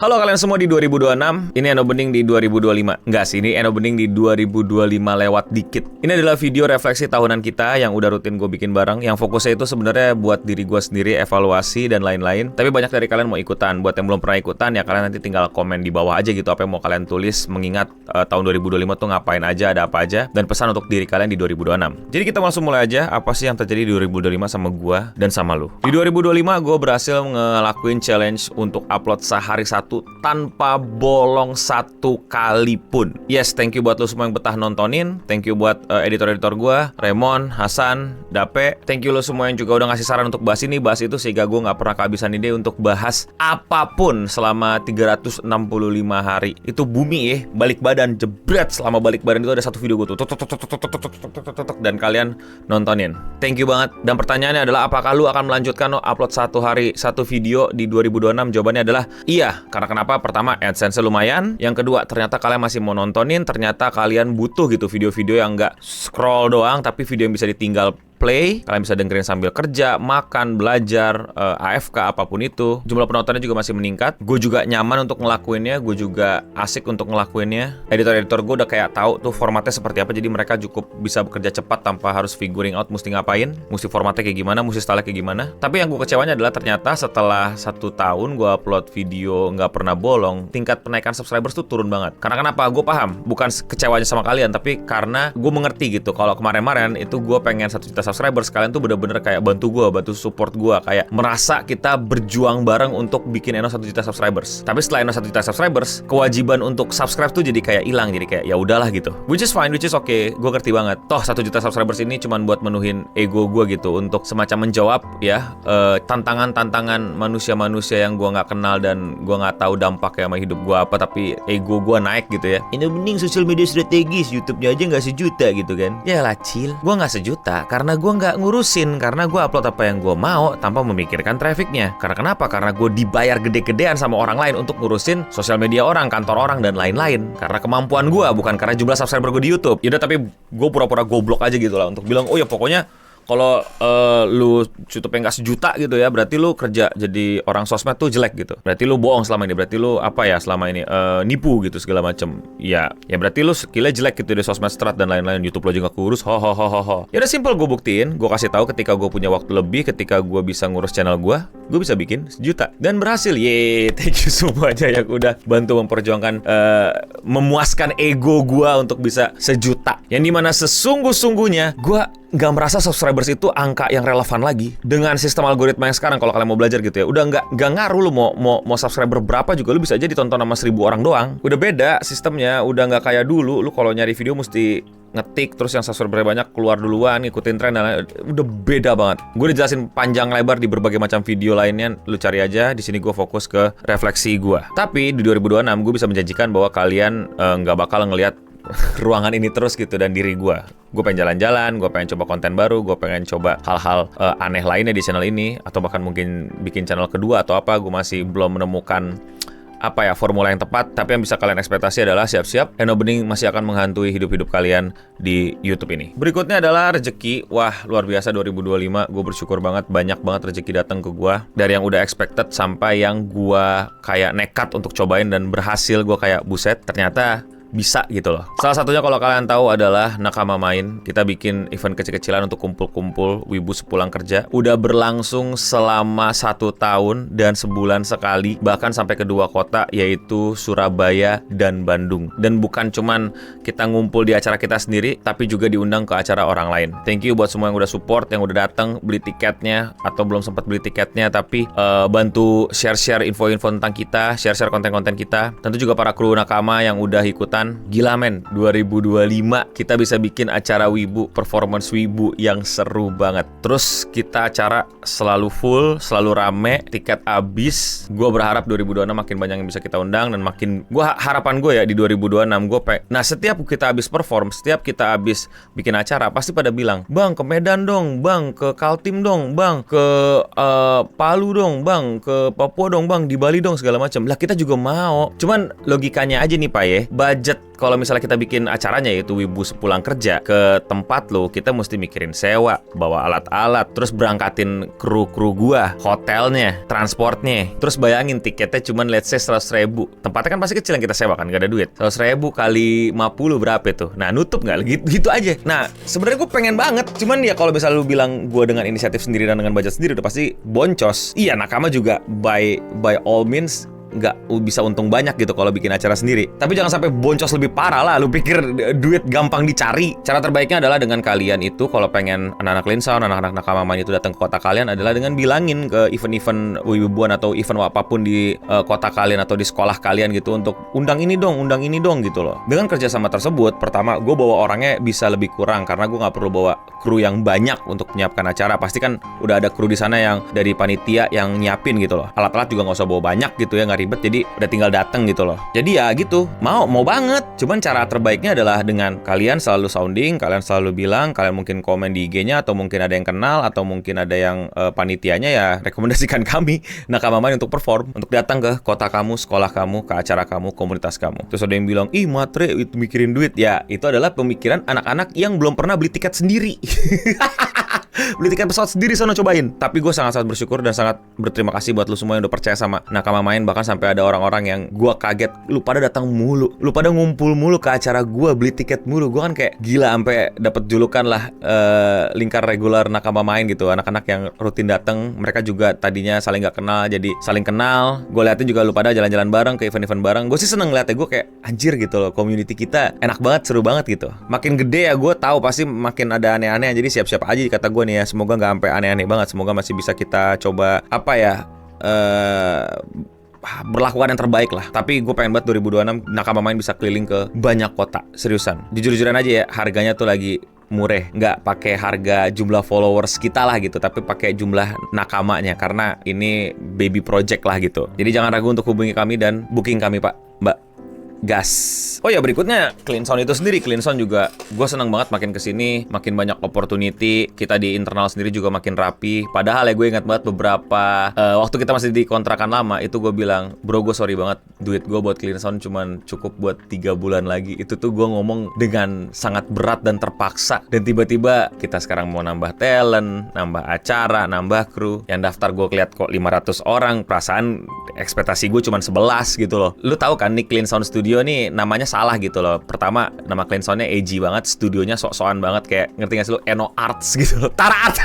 Halo kalian semua di 2026, ini Eno Bening di 2025. Enggak sih, ini Eno Bening di 2025 lewat dikit. Ini adalah video refleksi tahunan kita yang udah rutin gue bikin bareng. Yang fokusnya itu sebenarnya buat diri gue sendiri, evaluasi dan lain-lain. Tapi banyak dari kalian mau ikutan. Buat yang belum pernah ikutan ya kalian nanti tinggal komen di bawah aja gitu apa yang mau kalian tulis mengingat tahun 2025 tuh ngapain aja, ada apa aja, dan pesan untuk diri kalian di 2026. Jadi kita langsung mulai aja, apa sih yang terjadi di 2025 sama gue dan sama lu. Di 2025 gue berhasil ngelakuin challenge untuk upload sehari satu tanpa bolong satu kali pun. Yes, thank you buat lo semua yang betah nontonin. Thank you buat editor-editor gue, Raymond, Hasan, Dape. Thank you lo semua yang juga udah ngasih saran untuk bahas ini, bahas itu, sehingga gue gak pernah kehabisan ide untuk bahas apapun selama 365 hari. Itu bumi ya, balik badan, jebret. Selama balik badan itu ada satu video gue tuh, dan kalian nontonin. Thank you banget. Dan pertanyaannya adalah, apakah lu akan melanjutkan upload satu hari satu video di 2026? Jawabannya adalah iya. Karena kenapa? Pertama, AdSense lumayan. Yang kedua, ternyata kalian masih mau nontonin. Ternyata kalian butuh gitu video-video yang nggak scroll doang, tapi video yang bisa ditinggal play. Kalian bisa dengerin sambil kerja, makan, belajar, AFK, apapun itu. Jumlah penontonnya juga masih meningkat. Gue juga nyaman untuk ngelakuinnya. Gue juga asik untuk ngelakuinnya. Editor-editor gue udah kayak tahu tuh formatnya seperti apa. Jadi mereka cukup bisa bekerja cepat tanpa harus figuring out mesti ngapain, mesti formatnya kayak gimana, mesti style kayak gimana. Tapi yang gue kecewanya adalah ternyata setelah 1 tahun gue upload video nggak pernah bolong, tingkat penaikan subscribers tuh turun banget. Karena kenapa? Gue paham. Bukan kecewanya sama kalian, tapi karena gue mengerti gitu. Kalau kemarin-kemarin itu gue pengen 1 juta subscribers, kalian tuh bener-bener kayak bantu gue, bantu support gue, kayak merasa kita berjuang bareng untuk bikin Eno 1 juta subscribers. Tapi setelah Eno 1 juta subscribers, kewajiban untuk subscribe tuh jadi kayak hilang, jadi kayak ya udahlah gitu. Which is fine, which is okay, gue ngerti banget. Toh 1 juta subscribers ini cuman buat menuhin ego gue gitu, untuk semacam menjawab ya tantangan-tantangan manusia-manusia yang gue nggak kenal dan gue nggak tahu dampaknya sama hidup gue apa, tapi ego gue naik gitu ya. Ini mending sosial media strategis, YouTube-nya aja nggak sejuta gitu kan. Ya lah Cil, gue nggak sejuta karena gue nggak ngurusin, karena gue upload apa yang gue mau tanpa memikirkan trafficnya. Karena kenapa? Karena gue dibayar gede-gedean sama orang lain untuk ngurusin sosial media orang, kantor orang, dan lain-lain. Karena kemampuan gue, bukan karena jumlah subscriber gue di YouTube. Yaudah, tapi gue pura-pura goblok aja gitu lah untuk bilang, oh ya pokoknya kalau lu YouTube-nya nggak sejuta gitu ya, berarti lu kerja jadi orang sosmed tuh jelek gitu. Berarti lu bohong selama ini. Berarti lu apa ya selama ini nipu gitu segala macem. Ya berarti lu skillnya jelek gitu di sosmed strat dan lain-lain. YouTube lo juga kurus. Ya udah simple, gue buktiin. Gue kasih tahu ketika gue punya waktu lebih, ketika gue bisa ngurus channel gue bisa bikin 1 juta dan berhasil. Yeay, thank you semuanya yang udah bantu memperjuangkan memuaskan ego gue untuk bisa 1 juta. Yang dimana sesungguh-sungguhnya gue nggak merasa subscribers itu angka yang relevan lagi dengan sistem algoritma yang sekarang. Kalau kalian mau belajar gitu ya, udah nggak ngaruh lu mau subscriber berapa juga, lu bisa aja ditonton sama 1000 orang doang. Udah beda sistemnya, udah nggak kayak dulu. Lu kalau nyari video mesti ngetik terus yang subscriber banyak keluar duluan, ngikutin tren dan lain. Udah beda banget. Gue udah jelasin panjang lebar di berbagai macam video lainnya. Lu cari aja. Di sini gue fokus ke refleksi gue. Tapi di 2026 gue bisa menjanjikan bahwa kalian nggak bakal ngelihat ruangan ini terus gitu dan diri gue. Gue pengen jalan-jalan, gue pengen coba konten baru, gue pengen coba hal-hal aneh lainnya di channel ini, atau bahkan mungkin bikin channel kedua atau apa. Gue masih belum menemukan formula yang tepat. Tapi yang bisa kalian ekspektasi adalah siap-siap Eno Bening masih akan menghantui hidup-hidup kalian di YouTube ini. Berikutnya adalah rezeki. Wah, luar biasa 2025. Gue bersyukur banget, banyak banget rezeki datang ke gue. Dari yang udah expected sampai yang gue kayak nekat untuk cobain dan berhasil. Gue kayak buset, ternyata bisa gitu loh. Salah satunya kalau kalian tahu adalah Nakama Main. Kita bikin event kecil-kecilan untuk kumpul-kumpul wibu sepulang kerja. Udah berlangsung selama 1 tahun dan sebulan sekali, bahkan sampai ke 2 kota, yaitu Surabaya dan Bandung. Dan bukan cuman kita ngumpul di acara kita sendiri, tapi juga diundang ke acara orang lain. Thank you buat semua yang udah support, yang udah datang, beli tiketnya atau belum sempat beli tiketnya, tapi bantu share-share info-info tentang kita, share-share konten-konten kita. Tentu juga para kru Nakama yang udah ikutan. Gila men, 2025 kita bisa bikin acara wibu, performance wibu yang seru banget. Terus kita acara selalu full, selalu rame, tiket habis. Gue berharap 2026 makin banyak yang bisa kita undang, dan makin harapan gue ya di 2026 nah setiap kita habis perform, setiap kita habis bikin acara, pasti pada bilang, "Bang, ke Medan dong, Bang, ke Kaltim dong, Bang, ke Palu dong, Bang, ke Papua dong, Bang, di Bali dong," segala macam. Lah kita juga mau. Cuman logikanya aja nih Pak ya, budget budget kalau misalnya kita bikin acaranya yaitu Wibu sepulang kerja ke tempat lo, kita mesti mikirin sewa, bawa alat-alat, terus berangkatin kru-kru gua, hotelnya, transportnya. Terus bayangin tiketnya cuman let's say 100.000. Tempatnya kan pasti kecil yang kita sewa kan, gak ada duit. 100.000 kali 50 berapa itu? Nah, nutup nggak? Gitu aja. Nah, sebenarnya gue pengen banget. Cuman ya kalau misalnya lu bilang gue dengan inisiatif sendiri dan dengan budget sendiri udah pasti boncos. Iya, Nakama juga by all means nggak bisa untung banyak gitu kalau bikin acara sendiri. Tapi jangan sampai boncos lebih parah lah. Lu pikir duit gampang dicari? Cara terbaiknya adalah dengan kalian itu kalau pengen anak-anak Clean Sound, anak-anak Nakama Main itu datang ke kota kalian adalah dengan bilangin ke event-event wibuan atau event apapun di kota kalian atau di sekolah kalian gitu untuk undang ini dong gitu loh. Dengan kerjasama tersebut, pertama gue bawa orangnya bisa lebih kurang karena gue nggak perlu bawa kru yang banyak untuk menyiapkan acara. Pasti kan udah ada kru di sana yang dari panitia yang nyiapin gitu loh. Alat-alat juga nggak usah bawa banyak gitu ya, nggak ribet, jadi udah tinggal dateng gitu loh. Jadi ya gitu, mau banget. Cuman cara terbaiknya adalah dengan kalian selalu sounding, kalian selalu bilang, kalian mungkin komen di IG-nya atau mungkin ada yang kenal atau mungkin ada yang panitianya ya rekomendasikan kami Nakama Main untuk perform, untuk datang ke kota kamu, sekolah kamu, ke acara kamu, komunitas kamu. Terus ada yang bilang, ih matre itu mikirin duit. Ya itu adalah pemikiran anak-anak yang belum pernah beli tiket sendiri. Beli tiket pesawat sendiri sana cobain. Tapi gue sangat-sangat bersyukur dan sangat berterima kasih buat lu semua yang udah percaya sama Nakama Main. Bahkan sampai ada orang-orang yang gue kaget, lu pada datang mulu, lu pada ngumpul mulu ke acara gue, beli tiket mulu. Gue kan kayak gila sampai dapat julukan lah lingkar regular Nakama Main gitu. Anak-anak yang rutin datang, mereka juga tadinya saling gak kenal jadi saling kenal. Gue liatin juga lu pada jalan-jalan bareng ke event-event bareng. Gue sih seneng liatnya, gue kayak anjir gitu loh, community kita enak banget, seru banget gitu. Makin gede ya gue tahu pasti makin ada aneh-aneh, jadi siap-siap aja kata gue nih ya. Semoga nggak sampai aneh-aneh banget. Semoga masih bisa kita coba berlakuan yang terbaik lah. Tapi gue pengen banget 2026 Nakama Main bisa keliling ke banyak kota. Seriusan, jujur-jujuran aja ya, harganya tuh lagi murah, nggak pakai harga jumlah followers kita lah gitu, tapi pakai jumlah nakamanya karena ini baby project lah gitu. Jadi jangan ragu untuk hubungi kami dan booking kami Pak, Mbak. Gas. Oh ya, berikutnya Clean Sound itu sendiri. Clean Sound juga gue seneng banget makin kesini, makin banyak opportunity. Kita di internal sendiri juga makin rapi. Padahal ya gue ingat banget beberapa waktu kita masih di kontrakan lama itu gue bilang, bro gue sorry banget, duit gue buat Clean Sound cuman cukup buat 3 bulan lagi. Itu tuh gue ngomong dengan sangat berat dan terpaksa. Dan tiba-tiba kita sekarang mau nambah talent, nambah acara, nambah kru. Yang daftar gue lihat kok 500 orang. Perasaan ekspektasi gue cuman 11 gitu loh. Lu tahu kan nih Clean Sound Studio nih namanya salah gitu loh. Pertama nama Clean Sound-nya edgy banget, studionya sok-sokan banget, kayak ngerti gak sih lu, Eno Arts gitu loh. Tara Arts.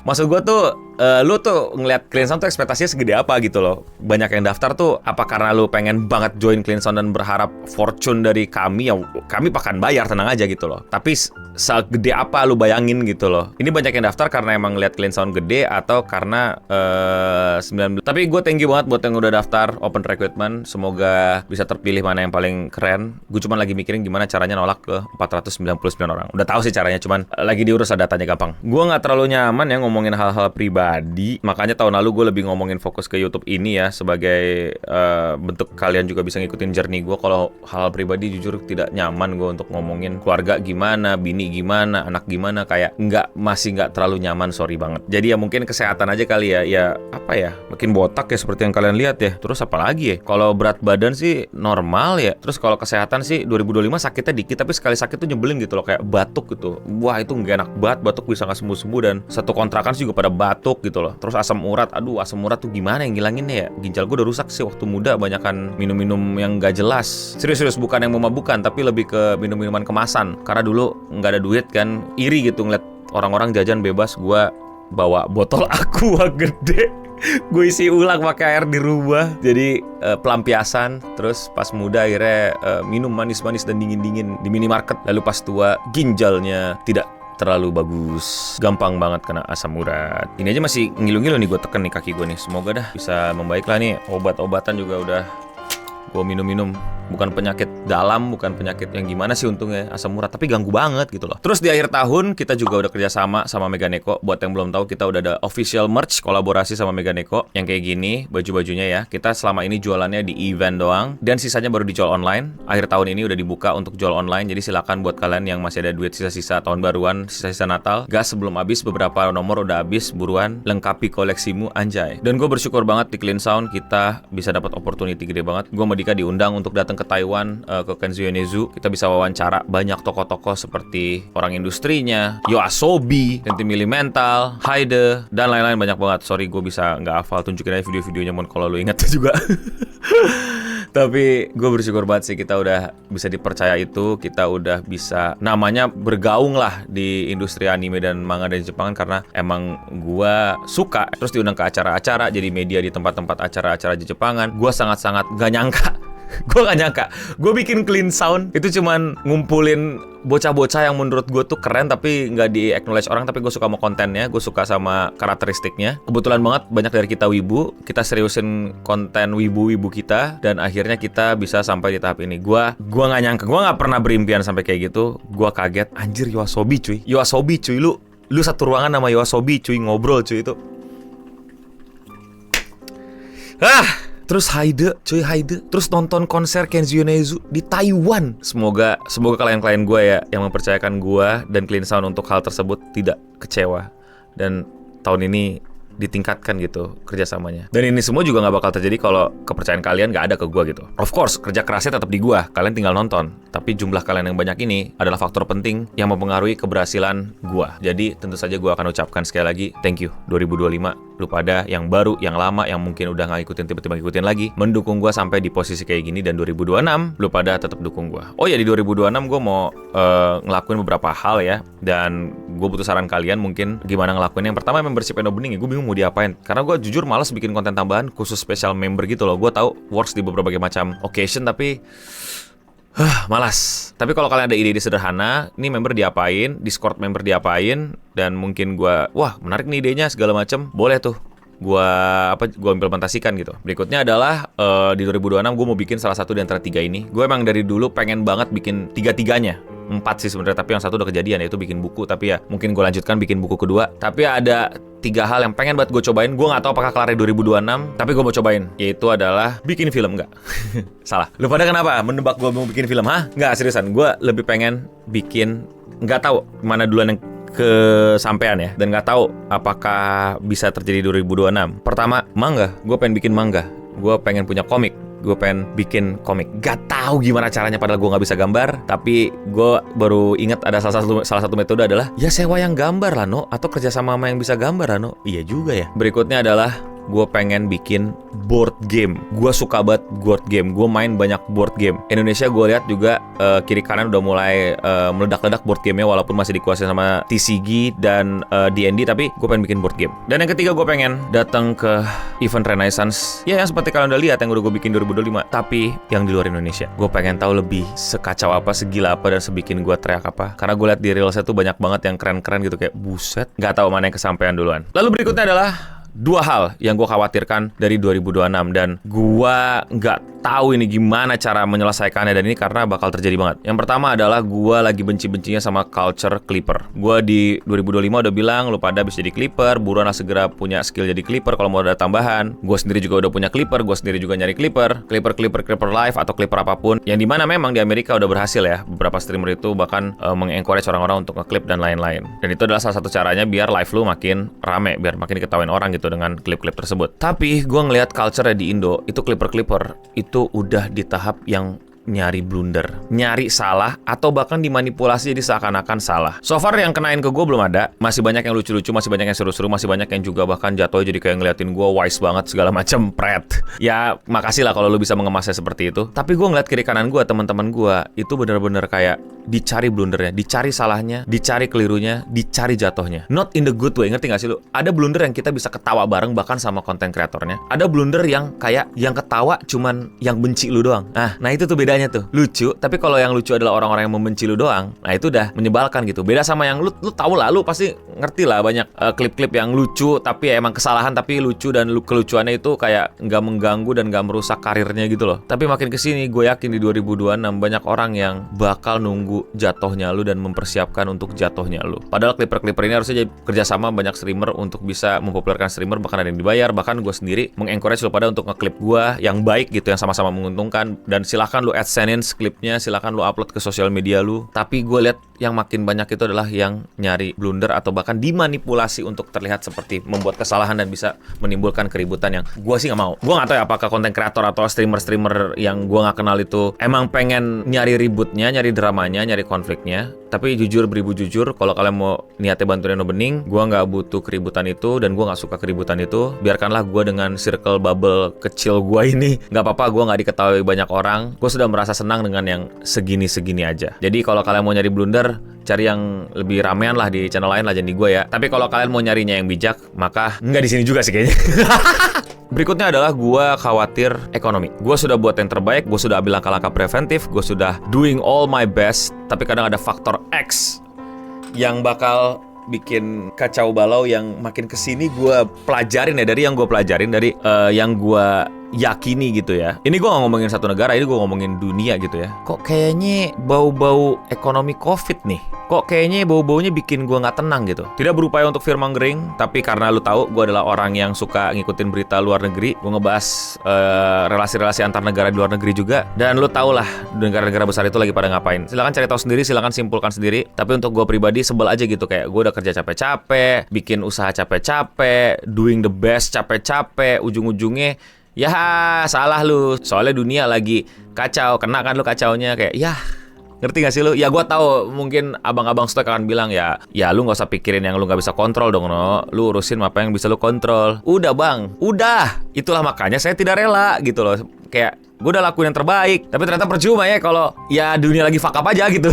Maksud gue tuh lu tuh ngeliat Clean Sound tuh ekspektasinya segede apa gitu loh. Banyak yang daftar tuh apa karena lu pengen banget join Clean Sound dan berharap fortune dari kami, ya kami akan bayar, tenang aja gitu loh. Tapi segede apa lu bayangin gitu loh. Ini banyak yang daftar karena emang ngeliat Clean Sound gede atau karena 19. Tapi gue thank you banget buat yang udah daftar open recruitment. Semoga bisa terpilih mana yang paling keren. Gue cuma lagi mikirin gimana caranya nolak ke 499 orang. Udah tahu sih caranya, cuman lagi diurus, ada datanya gampang. Gue nggak terlalu nyaman ya ngomongin hal-hal pribadi. Makanya tahun lalu gue lebih ngomongin fokus ke YouTube ini ya, sebagai bentuk kalian juga bisa ngikutin journey gue. Kalau hal pribadi jujur tidak nyaman gue untuk ngomongin keluarga gimana, bini gimana, anak gimana, kayak masih nggak terlalu nyaman, sorry banget. Jadi ya mungkin kesehatan aja kali ya, apa ya, makin botak ya seperti yang kalian lihat ya. Terus apa lagi ya, kalau berat badan sih normal ya. Terus kalau kesehatan sih 2025 sakitnya dikit, tapi sekali sakit tuh nyebelin gitu loh, kayak batuk gitu. Wah itu nggak enak banget, batuk bisa nggak sembuh-sembuh, dan satu kontrakan sih juga pada batuk gitu loh. Terus asam urat, aduh asam urat tuh gimana yang ngilanginnya ya. Ginjal gue udah rusak sih waktu muda, banyakan minum-minum yang nggak jelas. Serius bukan yang memabukan, tapi lebih ke minum-minuman kemasan. Karena dulu nggak ada duit kan, iri gitu ngeliat orang-orang jajan bebas. Gue bawa botol aqua gede, gue isi ulang pakai air di rumah. Jadi pelampiasan. Terus pas muda akhirnya minum manis-manis dan dingin-dingin di minimarket. Lalu pas tua ginjalnya tidak terlalu bagus, gampang banget kena asam urat. Ini aja masih ngilu-ngilu nih, gue teken nih kaki gue nih. Semoga dah bisa membaik lah nih. Obat-obatan juga udah gue minum-minum. Bukan penyakit dalam, bukan penyakit yang gimana sih untungnya, asam urat, tapi ganggu banget gitu loh. Terus di akhir tahun kita juga udah kerjasama sama Meganeko. Buat yang belum tahu, kita udah ada official merch kolaborasi sama Meganeko yang kayak gini baju-bajunya ya. Kita selama ini jualannya di event doang, dan sisanya baru dijual online. Akhir tahun ini udah dibuka untuk jual online, jadi silakan buat kalian yang masih ada duit sisa-sisa tahun baruan, sisa-sisa Natal, gas sebelum habis. Beberapa nomor udah habis, buruan lengkapi koleksimu anjay. Dan gue bersyukur banget di Clean Sound kita bisa dapat opportunity gede banget. Gue sama Dika diundang untuk datang ke Taiwan, ke Kenzo Yonezu. Kita bisa wawancara banyak tokoh-tokoh seperti orang industrinya, Yoasobi, Sentimental, Haide, dan lain-lain banyak banget. Sorry, gue bisa nggak hafal, tunjukin aja video-videonya mon kalau lu ingat juga. Tapi gue bersyukur banget sih kita udah bisa dipercaya itu, kita udah bisa namanya bergaung lah di industri anime dan manga dari Jepangan karena emang gue suka. Terus diundang ke acara-acara, jadi media di tempat-tempat acara-acara di Jepangan. Gue sangat-sangat gak nyangka. Gue gak nyangka, gue bikin Clean Sound itu cuman ngumpulin bocah-bocah yang menurut gue tuh keren tapi gak di-acknowledge orang. Tapi gue suka sama kontennya, gue suka sama karakteristiknya. Kebetulan banget banyak dari kita wibu, kita seriusin konten wibu-wibu kita, dan akhirnya kita bisa sampai di tahap ini. Gue gak nyangka, gue gak pernah berimpian sampai kayak gitu. Gue kaget, anjir Yoasobi cuy. Yoasobi cuy, lu satu ruangan sama Yoasobi cuy, ngobrol cuy itu. Terus Haide, terus nonton konser Kenzo Yonezu di Taiwan. Semoga klien-klien gue ya yang mempercayakan gue dan Clean Sound untuk hal tersebut tidak kecewa. Dan tahun ini ditingkatkan gitu kerjasamanya. Dan ini semua juga nggak bakal terjadi kalau kepercayaan kalian nggak ada ke gue gitu. Of course, kerja kerasnya tetap di gue. Kalian tinggal nonton. Tapi jumlah kalian yang banyak ini adalah faktor penting yang mempengaruhi keberhasilan gue. Jadi tentu saja gue akan ucapkan sekali lagi thank you 2025. Lu pada yang baru, yang lama, yang mungkin udah nggak ikutin tiba-tiba ngikutin lagi, mendukung gue sampai di posisi kayak gini. Dan 2026 lu pada tetap dukung gue. Oh ya, di 2026 gue mau ngelakuin beberapa hal ya. Dan gue butuh saran kalian mungkin gimana ngelakuin. Yang pertama, membership Eno Bening ya. Gue bingung mau diapain, karena gue jujur malas bikin konten tambahan khusus special member gitu loh. Gue tahu works di beberapa macam occasion tapi malas. Tapi kalau kalian ada ide-ide sederhana, ini member diapain, Discord member diapain, dan mungkin gue, wah menarik nih idenya segala macam, boleh tuh gue implementasikan gitu. Berikutnya adalah di 2026 gue mau bikin salah satu di antara 3 ini. Gue emang dari dulu pengen banget bikin 3-3-nya. 4 sih sebenarnya, tapi yang satu udah kejadian, yaitu bikin buku. Tapi ya mungkin gue lanjutkan bikin buku kedua. Tapi ada 3 hal yang pengen banget gue cobain. Gue gak tahu apakah kelar di 2026, tapi gue mau cobain. Yaitu adalah bikin film. Enggak, salah. Lu pada kenapa menebak gue mau bikin film? Hah? Enggak, seriusan. Gue lebih pengen bikin, gak tahu mana duluan yang kesampean ya, dan nggak tahu apakah bisa terjadi 2026. Pertama, manga. Gue pengen bikin manga. Gue pengen punya komik. Gue pengen bikin komik. Gak tahu gimana caranya, padahal gue nggak bisa gambar. Tapi gue baru ingat ada salah satu metode adalah ya sewa yang gambar lah no, atau kerjasama sama yang bisa gambar lah no. Iya juga ya. Berikutnya adalah gue pengen bikin board game. Gue suka banget board game. Gue main banyak board game. Indonesia gue lihat juga kiri kanan udah mulai meledak-ledak board game-nya, walaupun masih dikuasai sama TCG dan D&D, tapi gue pengen bikin board game. Dan yang ketiga, gue pengen datang ke event Renaissance. Ya yang seperti kalian udah lihat yang udah gue bikin 2025, tapi yang di luar Indonesia. Gue pengen tahu lebih sekacau apa, segila apa, dan sebikin gue teriak apa. Karena gue lihat di reelsnya tuh banyak banget yang keren-keren gitu, kayak buset. Gak tahu mana yang kesampaian duluan. Lalu berikutnya adalah 2 hal yang gue khawatirkan dari 2026, dan gue nggak tahu ini gimana cara menyelesaikannya, dan ini karena bakal terjadi banget. Yang pertama adalah gue lagi benci-bencinya sama culture clipper. Gue di 2025 udah bilang lu pada bisa jadi clipper, buruanlah segera punya skill jadi clipper kalau mau ada tambahan. Gue sendiri juga udah punya clipper, gue sendiri juga nyari clipper live atau clipper apapun, yang dimana memang di Amerika udah berhasil ya. Beberapa streamer itu bahkan mengencourage orang-orang untuk nge-clip dan lain-lain. Dan itu adalah salah satu caranya biar live lu makin rame, biar makin diketawain orang gitu dengan klip-klip tersebut. Tapi gue ngelihat culture di Indo itu clipper itu udah di tahap yang nyari blunder, nyari salah, atau bahkan dimanipulasi jadi seakan-akan salah. So far yang kenain ke gue belum ada. Masih banyak yang lucu-lucu, masih banyak yang seru-seru, masih banyak yang juga bahkan jatuh jadi kayak ngeliatin gue wise banget segala macem, pret. Ya makasih lah kalau lu bisa mengemasnya seperti itu. Tapi gue ngeliat kiri kanan gue, teman-teman gue itu bener-bener kayak dicari blundernya, dicari salahnya, dicari kelirunya, dicari jatuhnya. Not in the good way, ngerti gak sih lu? Ada blunder yang kita bisa ketawa bareng bahkan sama konten kreatornya. Ada blunder yang kayak yang ketawa cuman yang benci lu doang. Nah itu tuh bedanya tuh. Lucu, tapi kalau yang lucu adalah orang-orang yang membenci lu doang, nah itu udah menyebalkan gitu. Beda sama yang lu tahu lah, lu pasti ngerti lah banyak klip-klip yang lucu tapi ya emang kesalahan tapi lucu, dan kelucuannya itu kayak nggak mengganggu dan nggak merusak karirnya gitu loh. Tapi makin kesini gue yakin di 2026 banyak orang yang bakal nunggu menunggu jatuhnya lu dan mempersiapkan untuk jatuhnya lu. Padahal clipper-clipper ini harusnya jadi kerjasama banyak streamer untuk bisa mempopulerkan streamer, bahkan ada yang dibayar. Bahkan gue sendiri mengencourage lu pada untuk ngeklip gue yang baik gitu, yang sama-sama menguntungkan. Dan silahkan lu AdSense klipnya, silahkan lu upload ke sosial media lu. Tapi gue lihat yang makin banyak itu adalah yang nyari blunder atau bahkan dimanipulasi untuk terlihat seperti membuat kesalahan dan bisa menimbulkan keributan yang gue sih nggak mau. Gue nggak tahu ya apakah konten kreator atau streamer-streamer yang gue nggak kenal itu emang pengen nyari ributnya, nyari dramanya, nyari konfliknya. Tapi jujur beribu jujur, kalau kalian mau niatnya bantuin Eno Bening, gue nggak butuh keributan itu dan gue nggak suka keributan itu. Biarkanlah gue dengan circle bubble kecil gue ini, nggak apa-apa gue nggak diketahui banyak orang. Gue sudah merasa senang dengan yang segini-segini aja. Jadi kalau kalian mau nyari blunder, cari yang lebih ramean lah di channel lain lah, jangan di gue ya. Tapi kalau kalian mau nyarinya yang bijak, maka nggak di sini juga sih kayaknya. Berikutnya adalah gue khawatir ekonomi. Gue sudah buat yang terbaik, gue sudah ambil langkah-langkah preventif, gue sudah doing all my best. Tapi kadang ada faktor X yang bakal bikin kacau balau yang makin kesini gue pelajarin ya. Dari yang gue pelajarin, dari yang gue yakini gitu ya. Ini gue gak ngomongin satu negara, ini gue ngomongin dunia gitu ya. Kok kayaknya bau-bau ekonomi COVID nih? Kok kayaknya bau-baunya bikin gue gak tenang gitu? Tidak berupaya untuk fearmongering, tapi karena lu tahu gue adalah orang yang suka ngikutin berita luar negeri. Gue ngebahas relasi-relasi antar negara di luar negeri juga. Dan lu tau lah negara-negara besar itu lagi pada ngapain. Silakan cari tahu sendiri, silakan simpulkan sendiri. Tapi untuk gue pribadi sebel aja gitu. Kayak gue udah kerja capek-capek, bikin usaha capek-capek, doing the best capek-capek, ujung-ujungnya ya salah lu. Soalnya dunia lagi kacau, kena kan lu kacaunya. Kayak ya, ngerti gak sih lu? Ya gue tahu mungkin abang-abang stoik akan bilang ya lu gak usah pikirin yang lu gak bisa kontrol dong, no. Lu urusin apa yang bisa lu kontrol. Udah bang, udah. Itulah makanya saya tidak rela gitu loh. Kayak gue udah lakuin yang terbaik, tapi ternyata percuma ya kalau ya dunia lagi fuck up aja gitu.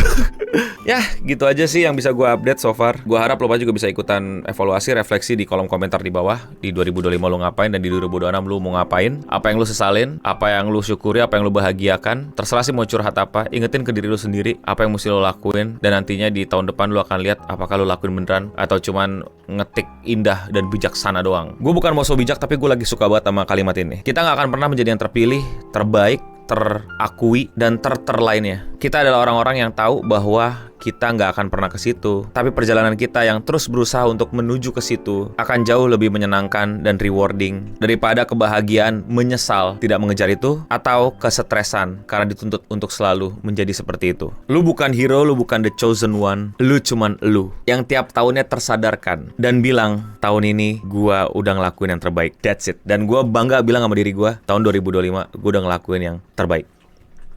Ya gitu aja sih yang bisa gue update so far. Gue harap lo juga bisa ikutan evaluasi, refleksi di kolom komentar di bawah. Di 2025 lo ngapain dan di 2026 lo mau ngapain. Apa yang lo sesalin, apa yang lo syukuri, apa yang lo bahagiakan. Terserah sih mau curhat apa. Ingetin ke diri lo sendiri apa yang mesti lo lakuin. Dan nantinya di tahun depan lo akan lihat apakah lo lakuin beneran atau cuman ngetik indah dan bijaksana doang. Gue bukan mau so bijak, tapi gue lagi suka banget sama kalimat ini. Kita gak akan pernah menjadi yang terpilih, terbaik, terakui, dan terlainnya. Kita adalah orang-orang yang tahu bahwa kita nggak akan pernah ke situ. Tapi perjalanan kita yang terus berusaha untuk menuju ke situ akan jauh lebih menyenangkan dan rewarding daripada kebahagiaan menyesal tidak mengejar itu atau kesetresan karena dituntut untuk selalu menjadi seperti itu. Lu bukan hero, lu bukan the chosen one. Lu cuman lu yang tiap tahunnya tersadarkan dan bilang, tahun ini gua udah ngelakuin yang terbaik. That's it. Dan gua bangga bilang sama diri gua, tahun 2025 gua udah ngelakuin yang terbaik.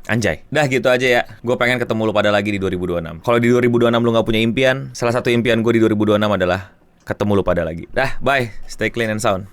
Anjay. Dah gitu aja ya. Gue pengen ketemu lu pada lagi di 2026. Kalau di 2026 lu gak punya impian, salah satu impian gue di 2026 adalah ketemu lu pada lagi. Dah, bye. Stay clean and sound.